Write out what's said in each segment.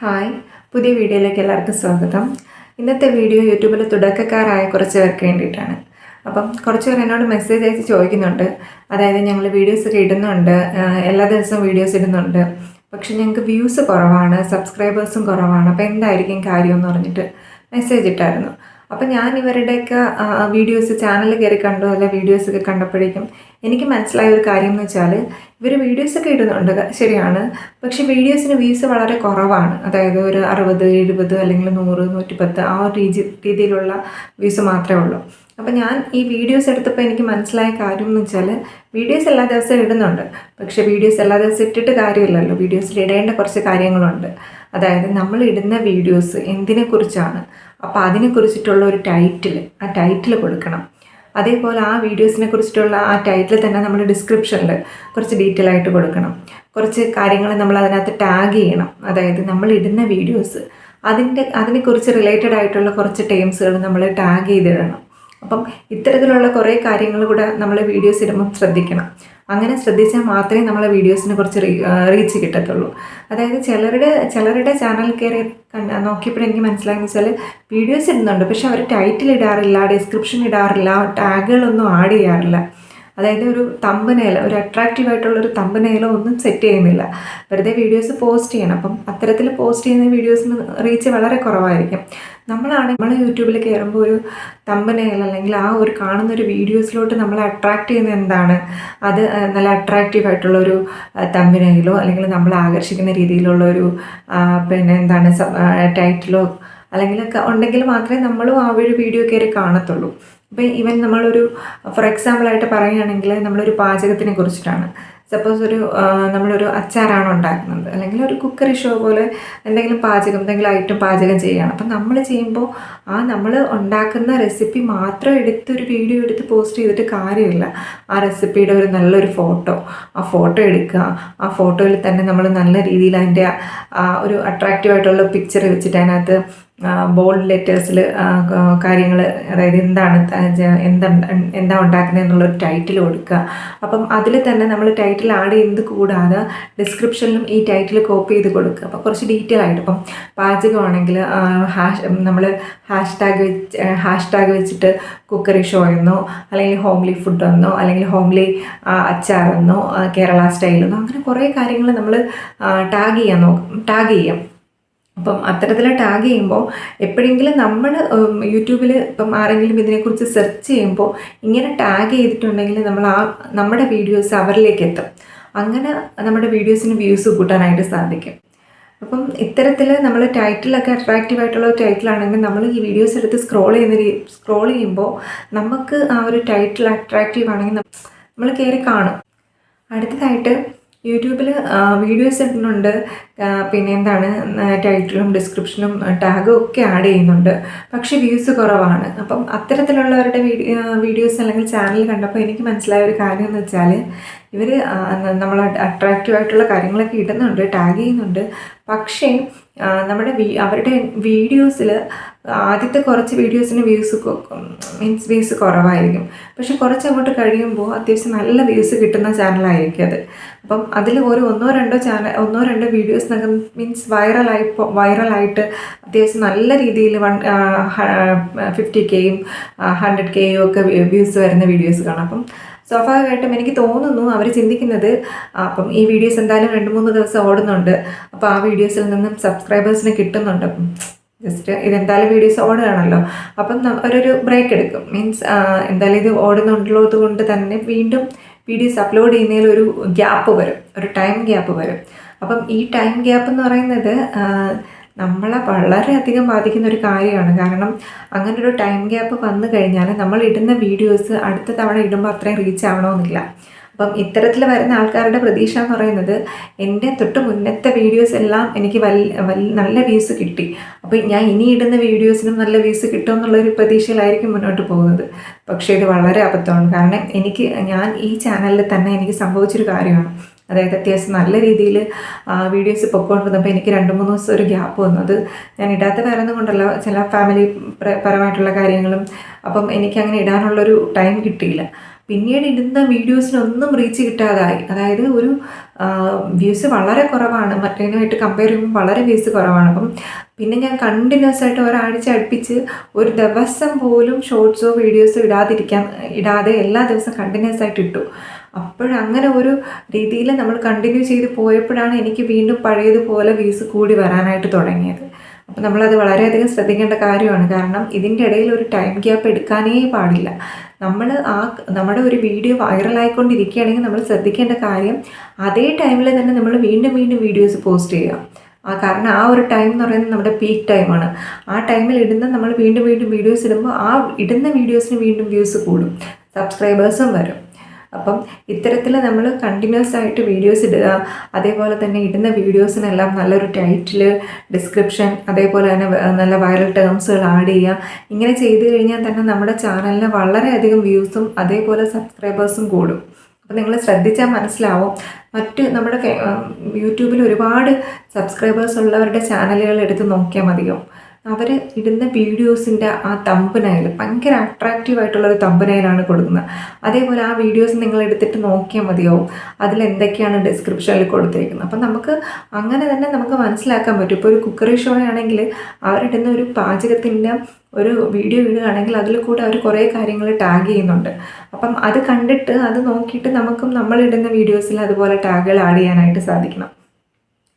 Hi, പുതിയ വീഡിയോയിലേക്ക് എല്ലാവർക്കും സ്വാഗതം. ഇന്നത്തെ വീഡിയോ യൂട്യൂബിൽ തുടക്കക്കാരായ കുറച്ച് പേർക്ക് വേണ്ടിയിട്ടാണ്. അപ്പം കുറച്ച് പേർ എന്നോട് മെസ്സേജ് അയച്ച് ചോദിക്കുന്നുണ്ട്. അതായത് ഞങ്ങൾ വീഡിയോസൊക്കെ ഇടുന്നുണ്ട്, എല്ലാ ദിവസവും വീഡിയോസ് ഇടുന്നുണ്ട്, പക്ഷെ ഞങ്ങൾക്ക് വ്യൂസ് കുറവാണ്, സബ്സ്ക്രൈബേഴ്സും കുറവാണ്, അപ്പോൾ എന്തായിരിക്കും കാര്യമെന്ന് പറഞ്ഞിട്ട് മെസ്സേജ് ഇട്ടായിരുന്നു. അപ്പം ഞാൻ ഇവരുടെയൊക്കെ വീഡിയോസ് ചാനലിൽ കയറി കണ്ടു, അല്ല വീഡിയോസൊക്കെ കണ്ടപ്പോഴേക്കും എനിക്ക് മനസ്സിലായ ഒരു കാര്യം എന്ന് വെച്ചാൽ ഇവർ വീഡിയോസൊക്കെ ഇടുന്നുണ്ട്, ശരിയാണ്, പക്ഷേ വീഡിയോസിന് വ്യൂസ് വളരെ കുറവാണ്. അതായത് ഒരു 60, 70 അല്ലെങ്കിൽ 100, 110 ആ ഒരു രീതിയിലുള്ള വ്യൂസ് മാത്രമേ ഉള്ളൂ. അപ്പോൾ ഞാൻ ഈ വീഡിയോസ് എടുത്തപ്പോൾ എനിക്ക് മനസ്സിലായ കാര്യം എന്ന് വെച്ചാൽ വീഡിയോസ് എല്ലാ ദിവസവും ഇടുന്നുണ്ട്, പക്ഷേ വീഡിയോസ് എല്ലാ ദിവസവും ഇട്ടിട്ട് കാര്യമില്ലല്ലോ. വീഡിയോസിൽ ഇടേണ്ട കുറച്ച് കാര്യങ്ങളുണ്ട്. അതായത് നമ്മൾ ഇടുന്ന വീഡിയോസ് എന്തിനെക്കുറിച്ചാണ്, അപ്പോൾ അതിനെക്കുറിച്ചിട്ടുള്ള ഒരു ആ ടൈറ്റിൽ കൊടുക്കണം. അതേപോലെ ആ വീഡിയോസിനെ കുറിച്ചിട്ടുള്ള ആ ടൈറ്റിൽ തന്നെ നമ്മൾ ഡിസ്ക്രിപ്ഷനിൽ കുറച്ച് ഡീറ്റെയിൽ ആയിട്ട് കൊടുക്കണം. കുറച്ച് കാര്യങ്ങൾ നമ്മൾ അതിനകത്ത് ടാഗ് ചെയ്യണം. അതായത് നമ്മൾ ഇടുന്ന വീഡിയോസ് അതിനെക്കുറിച്ച് റിലേറ്റഡ് ആയിട്ടുള്ള കുറച്ച് ടേംസുകൾ നമ്മൾ ടാഗ് ചെയ്തിടണം. അപ്പം ഇത്തരത്തിലുള്ള കുറേ കാര്യങ്ങൾ കൂടെ നമ്മൾ വീഡിയോസ് ഇടുമ്പോൾ ശ്രദ്ധിക്കണം. അങ്ങനെ ശ്രദ്ധിച്ചാൽ മാത്രമേ നമ്മളെ വീഡിയോസിന് കുറച്ച് റീച്ച് കിട്ടത്തുള്ളൂ. അതായത് ചിലരുടെ ചാനൽ കയറി നോക്കിയപ്പോൾ എനിക്ക് മനസ്സിലായെന്ന് വെച്ചാൽ വീഡിയോസ് ഇടുന്നുണ്ട്, പക്ഷെ അവർ ടൈറ്റിൽ ഇടാറില്ല, ഡിസ്ക്രിപ്ഷൻ ഇടാറില്ല, ടാഗുകളൊന്നും ആഡ് ചെയ്യാറില്ല. അതായത് ഒരു തമ്പനെയിലോ, ഒരു അട്രാക്റ്റീവായിട്ടുള്ളൊരു തമ്പനെയിലോ ഒന്നും സെറ്റ് ചെയ്യുന്നില്ല, വെറുതെ വീഡിയോസ് പോസ്റ്റ് ചെയ്യണം. അപ്പം അത്തരത്തിൽ പോസ്റ്റ് ചെയ്യുന്ന വീഡിയോസിന് റീച്ച് വളരെ കുറവായിരിക്കും. നമ്മൾ യൂട്യൂബിൽ കയറുമ്പോൾ ഒരു തമ്പനെയിൽ അല്ലെങ്കിൽ ആ ഒരു കാണുന്നൊരു വീഡിയോസിലോട്ട് നമ്മളെ അട്രാക്റ്റ് ചെയ്യുന്ന എന്താണ്, അത് നല്ല അട്രാക്റ്റീവായിട്ടുള്ളൊരു തമ്പനെയിലോ അല്ലെങ്കിൽ നമ്മളെ ആകർഷിക്കുന്ന രീതിയിലുള്ളൊരു ടൈറ്റിലോ അല്ലെങ്കിൽ ഉണ്ടെങ്കിൽ മാത്രമേ നമ്മളും ആ ഒരു വീഡിയോ കയറി കാണത്തുള്ളൂ. ഇപ്പോൾ ഈവൻ നമ്മളൊരു ഫോർ എക്സാമ്പിളായിട്ട് പറയുകയാണെങ്കിൽ നമ്മളൊരു പാചകത്തിനെ കുറിച്ചിട്ടാണ്. സപ്പോസ് നമ്മളൊരു അച്ചാറാണ് ഉണ്ടാക്കുന്നത്, അല്ലെങ്കിൽ ഒരു കുക്കറി ഷോ പോലെ എന്തെങ്കിലും ഐറ്റം പാചകം ചെയ്യുകയാണ്. അപ്പം നമ്മൾ ചെയ്യുമ്പോൾ നമ്മൾ ഉണ്ടാക്കുന്ന റെസിപ്പി മാത്രം എടുത്തൊരു വീഡിയോ എടുത്ത് പോസ്റ്റ് ചെയ്തിട്ട് കാര്യമില്ല. ആ റെസിപ്പിയുടെ നല്ലൊരു ഫോട്ടോ എടുക്കുക. ആ ഫോട്ടോയിൽ തന്നെ നമ്മൾ നല്ല രീതിയിൽ അതിൻ്റെ ഒരു അട്രാക്റ്റീവായിട്ടുള്ള പിക്ചർ വെച്ചിട്ട് അതിനകത്ത് ബോൾഡ് ലെറ്റേഴ്സിൽ കാര്യങ്ങൾ, അതായത് എന്താ ഉണ്ടാക്കുന്നത് എന്നുള്ളൊരു ടൈറ്റിൽ കൊടുക്കുക. അപ്പം അതിൽ തന്നെ നമ്മൾ ടൈറ്റിൽ ആഡ് ചെയ്യുന്നത് കൂടാതെ ഡിസ്ക്രിപ്ഷനിലും ഈ ടൈറ്റിൽ കോപ്പി ചെയ്ത് കൊടുക്കുക. അപ്പോൾ കുറച്ച് ഡീറ്റെയിൽ ആയിട്ട്, ഇപ്പം പാചകമാണെങ്കിൽ നമ്മൾ ഹാഷ്ടാഗ് വെച്ചിട്ട് കുക്കറി ഷോ എന്നോ അല്ലെങ്കിൽ ഹോംലി ഫുഡ് എന്നോ അല്ലെങ്കിൽ ഹോംലി അച്ചാറെന്നോ കേരള സ്റ്റൈലെന്നോ അങ്ങനെ കുറേ കാര്യങ്ങൾ നമ്മൾ ടാഗ് ചെയ്യാം. അപ്പം അത്തരത്തിൽ ടാഗ് ചെയ്യുമ്പോൾ എപ്പോഴെങ്കിലും നമ്മൾ യൂട്യൂബിൽ ഇപ്പം ആരെങ്കിലും ഇതിനെക്കുറിച്ച് സെർച്ച് ചെയ്യുമ്പോൾ ഇങ്ങനെ ടാഗ് ചെയ്തിട്ടുണ്ടെങ്കിൽ നമ്മുടെ വീഡിയോസ് അവരിലേക്ക് എത്തും. അങ്ങനെ നമ്മുടെ വീഡിയോസിന് വ്യൂസ് കൂട്ടാനായിട്ട് സാധിക്കും. അപ്പം ഇത്തരത്തിൽ നമ്മൾ ടൈറ്റിലൊക്കെ അട്രാക്റ്റീവായിട്ടുള്ള ടൈറ്റിലാണെങ്കിൽ നമ്മൾ ഈ വീഡിയോസ് എടുത്ത് സ്ക്രോൾ ചെയ്യുമ്പോൾ നമുക്ക് ആ ഒരു ടൈറ്റിൽ അട്രാക്റ്റീവ് ആണെങ്കിൽ നമ്മൾ കയറി കാണും. അടുത്തതായിട്ട് യൂട്യൂബിൽ വീഡിയോസ് ഇടുന്നുണ്ട്, ടൈറ്റിലും ഡിസ്ക്രിപ്ഷനും ടാഗും ഒക്കെ ആഡ് ചെയ്യുന്നുണ്ട്, പക്ഷേ വ്യൂസ് കുറവാണ്. അപ്പം അത്തരത്തിലുള്ളവരുടെ വീഡിയോസ് അല്ലെങ്കിൽ ചാനൽ കണ്ടപ്പോൾ എനിക്ക് മനസ്സിലായ ഒരു കാര്യം എന്ന് വെച്ചാൽ ഇവർ നമ്മൾ അട്രാക്റ്റീവായിട്ടുള്ള കാര്യങ്ങളൊക്കെ ഇടുന്നുണ്ട്, ടാഗ് ചെയ്യുന്നുണ്ട്, പക്ഷേ അവരുടെ വീഡിയോസിൽ ആദ്യത്തെ കുറച്ച് വീഡിയോസിന് വ്യൂസ് കുറവായിരിക്കും. പക്ഷെ കുറച്ചങ്ങോട്ട് കഴിയുമ്പോൾ അത്യാവശ്യം നല്ല വ്യൂസ് കിട്ടുന്ന ചാനലായിരിക്കും അത്. അപ്പം അതിൽ ഒന്നോ രണ്ടോ വീഡിയോസ് വൈറലായിട്ട് അത്യാവശ്യം നല്ല രീതിയിൽ 50Kയും 100Kയും ഒക്കെ വ്യൂസ് വരുന്ന വീഡിയോസ് കാണാം. അപ്പം സ്വാഭാവികമായിട്ടും എനിക്ക് തോന്നുന്നു അവർ ചിന്തിക്കുന്നത്, അപ്പം ഈ വീഡിയോസ് എന്തായാലും 2-3 ദിവസം ഓടുന്നുണ്ട്, അപ്പോൾ ആ വീഡിയോസിൽ നിന്നും സബ്സ്ക്രൈബേഴ്സിന് കിട്ടുന്നുണ്ട്, ജസ്റ്റ് ഇതെന്തായാലും വീഡിയോസ് ഓടുകയാണല്ലോ, അപ്പം അവരൊരു ബ്രേക്ക് എടുക്കും. എന്തായാലും ഇത് ഓടുന്നുള്ളത് കൊണ്ട് തന്നെ വീണ്ടും വീഡിയോസ് അപ്ലോഡ് ചെയ്യുന്നതിൽ ഒരു ടൈം ഗ്യാപ്പ് വരും. അപ്പം ഈ ടൈം ഗ്യാപ്പ് എന്ന് പറയുന്നത് നമ്മളെ വളരെയധികം ബാധിക്കുന്ന ഒരു കാര്യമാണ്. കാരണം അങ്ങനെ ഒരു ടൈം ഗ്യാപ്പ് വന്നു കഴിഞ്ഞാൽ നമ്മൾ ഇടുന്ന വീഡിയോസ് അടുത്ത തവണ ഇടുമ്പോൾ അത്രയും റീച്ച് ആവണമെന്നില്ല. അപ്പം ഇത്തരത്തിൽ വരുന്ന ആൾക്കാരുടെ പ്രതീക്ഷ എന്ന് പറയുന്നത് എൻ്റെ തൊട്ട് മുന്നത്തെ വീഡിയോസ് എല്ലാം എനിക്ക് നല്ല വ്യൂസ് കിട്ടി, അപ്പോൾ ഞാൻ ഇനി ഇടുന്ന വീഡിയോസിനും നല്ല വ്യൂസ് കിട്ടുമെന്നുള്ളൊരു പ്രതീക്ഷയിലായിരിക്കും മുന്നോട്ട് പോകുന്നത്. പക്ഷേ ഇത് വളരെ അബദ്ധമാണ്. കാരണം ഞാൻ ഈ ചാനലിൽ തന്നെ എനിക്ക് സംഭവിച്ചൊരു കാര്യമാണ്. അതായത് അത്യാവശ്യം നല്ല രീതിയിൽ വീഡിയോസ് പൊയ്ക്കൊണ്ടിരുന്നപ്പോൾ എനിക്ക് 2-3 ദിവസം ഒരു ഗ്യാപ്പ് വന്നത്. ഞാൻ ഇടാത്ത വേറൊന്നും കൊണ്ടല്ല, ചില ഫാമിലി പരമായിട്ടുള്ള കാര്യങ്ങളും, അപ്പം എനിക്കങ്ങനെ ഇടാനുള്ളൊരു ടൈം കിട്ടിയില്ല. പിന്നീട് ഇടുന്ന വീഡിയോസിനൊന്നും റീച്ച് കിട്ടാതായി. അതായത് ഒരു വ്യൂസ് വളരെ കുറവാണ്, മറ്റേതുമായിട്ട് കമ്പയർ ചെയ്യുമ്പോൾ വളരെ വ്യൂസ് കുറവാണ്. അപ്പം പിന്നെ ഞാൻ കണ്ടിന്യൂസ് ആയിട്ട് ഒരാഴ്ച അടുപ്പിച്ച് ഒരു ദിവസം പോലും ഷോർട്സോ വീഡിയോസോ ഇടാതെ എല്ലാ ദിവസവും കണ്ടിന്യൂസ് ആയിട്ട് ഇട്ടു. അപ്പോഴങ്ങനെ ഒരു രീതിയിൽ നമ്മൾ കണ്ടിന്യൂ ചെയ്ത് പോയപ്പോഴാണ് എനിക്ക് വീണ്ടും പഴയതുപോലെ വ്യൂസ് കൂടി വരാനായിട്ട് തുടങ്ങിയത്. അപ്പോൾ നമ്മളത് വളരെയധികം ശ്രദ്ധിക്കേണ്ട കാര്യമാണ്. കാരണം ഇതിൻ്റെ ഇടയിൽ ഒരു ടൈം ഗ്യാപ്പ് എടുക്കാനേ പാടില്ല. നമ്മുടെ ഒരു വീഡിയോ വൈറലായിക്കൊണ്ടിരിക്കുകയാണെങ്കിൽ നമ്മൾ ശ്രദ്ധിക്കേണ്ട കാര്യം അതേ ടൈമിൽ തന്നെ നമ്മൾ വീണ്ടും വീഡിയോസ് പോസ്റ്റ് ചെയ്യുക. കാരണം ആ ഒരു ടൈം എന്ന് പറയുന്നത് നമ്മുടെ പീക്ക് ടൈമാണ്. ആ ടൈമിൽ നമ്മൾ വീണ്ടും വീഡിയോസ് ഇടുമ്പോൾ ആ ഇടുന്ന വീഡിയോസിന് വീണ്ടും വ്യൂസ് കൂടും, സബ്സ്ക്രൈബേഴ്സും വരും. അപ്പം ഇത്തരത്തിൽ നമ്മൾ കണ്ടിന്യൂസ് ആയിട്ട് വീഡിയോസ് ഇടുക. അതേപോലെ തന്നെ ഇടുന്ന വീഡിയോസിനെല്ലാം നല്ലൊരു ടൈറ്റിൽ, ഡിസ്ക്രിപ്ഷൻ, അതേപോലെ തന്നെ നല്ല വൈറൽ ടേംസുകൾ ആഡ് ചെയ്യുക. ഇങ്ങനെ ചെയ്തു കഴിഞ്ഞാൽ തന്നെ നമ്മുടെ ചാനലിന് വളരെയധികം വ്യൂസും അതേപോലെ സബ്സ്ക്രൈബേഴ്സും കൂടും. അപ്പോൾ നിങ്ങൾ ശ്രദ്ധിച്ചാൽ മനസ്സിലാവും. നമ്മുടെ യൂട്യൂബിൽ ഒരുപാട് സബ്സ്ക്രൈബേഴ്സ് ഉള്ളവരുടെ ചാനലുകൾ എടുത്ത് നോക്കിയാൽ മതിയോ, അവർ ഇടുന്ന വീഡിയോസിൻ്റെ ആ തമ്പനയിൽ ഭയങ്കര അട്രാക്റ്റീവായിട്ടുള്ളൊരു തമ്പനയിലാണ് കൊടുക്കുന്നത്. അതേപോലെ ആ വീഡിയോസ് നിങ്ങൾ എടുത്തിട്ട് നോക്കിയാൽ മതിയാവും അതിലെന്തൊക്കെയാണ് ഡിസ്ക്രിപ്ഷനിൽ കൊടുത്തിരിക്കുന്നത്. അപ്പം അങ്ങനെ തന്നെ നമുക്ക് മനസ്സിലാക്കാൻ പറ്റും. ഇപ്പോൾ ഒരു കുക്കറി ഷോ ആണെങ്കിൽ അവരിടുന്ന ഒരു പാചകത്തിൻ്റെ ഒരു വീഡിയോ ഇടുകയാണെങ്കിൽ അതിൽ കൂടെ അവർ കുറേ കാര്യങ്ങൾ ടാഗ് ചെയ്യുന്നുണ്ട്. അപ്പം അത് കണ്ടിട്ട് അത് നോക്കിയിട്ട് നമ്മളിടുന്ന വീഡിയോസിൽ അതുപോലെ ടാഗുകൾ ആഡ് ചെയ്യാനായിട്ട് സാധിക്കണം.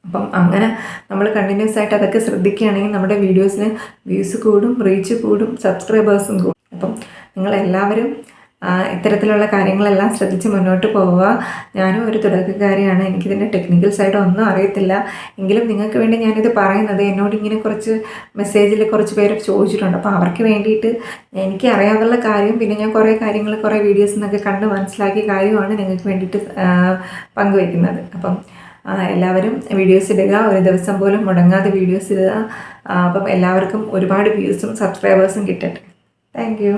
അപ്പം അങ്ങനെ നമ്മൾ കണ്ടിന്യൂസ് ആയിട്ട് അതൊക്കെ ശ്രദ്ധിക്കുകയാണെങ്കിൽ നമ്മുടെ വീഡിയോസിന് വ്യൂസ് കൂടും, റീച്ച് കൂടും, സബ്സ്ക്രൈബേഴ്സും കൂടും. അപ്പം നിങ്ങളെല്ലാവരും ഇത്തരത്തിലുള്ള കാര്യങ്ങളെല്ലാം ശ്രദ്ധിച്ച് മുന്നോട്ട് പോവുക. ഞാനും ഒരു തുടക്കക്കാരിയാണ്, എനിക്കിതിൻ്റെ ടെക്നിക്കൽ സൈഡ് ഒന്നും അറിയത്തില്ല. എങ്കിലും നിങ്ങൾക്ക് വേണ്ടി ഞാനിത് പറയുന്നത്, എന്നോട് ഇങ്ങനെ കുറച്ച് മെസ്സേജിൽ കുറച്ച് പേര് ചോദിച്ചിട്ടുണ്ട്. അപ്പോൾ അവർക്ക് വേണ്ടിയിട്ട് എനിക്ക് അറിയാവുന്ന കാര്യം, പിന്നെ ഞാൻ കുറേ വീഡിയോസിൽ നിന്നൊക്കെ കണ്ട് മനസ്സിലാക്കിയ കാര്യമാണ് നിങ്ങൾക്ക് വേണ്ടിയിട്ട് പങ്കുവയ്ക്കുന്നത്. അപ്പം എല്ലാവരും വീഡിയോസ് ഇടുക, ഒരു ദിവസം പോലും മുടങ്ങാതെ വീഡിയോസ് ഇടുക. അപ്പം എല്ലാവർക്കും ഒരുപാട് വ്യൂസും സബ്സ്ക്രൈബേഴ്സും കിട്ടട്ടെ. Thank you.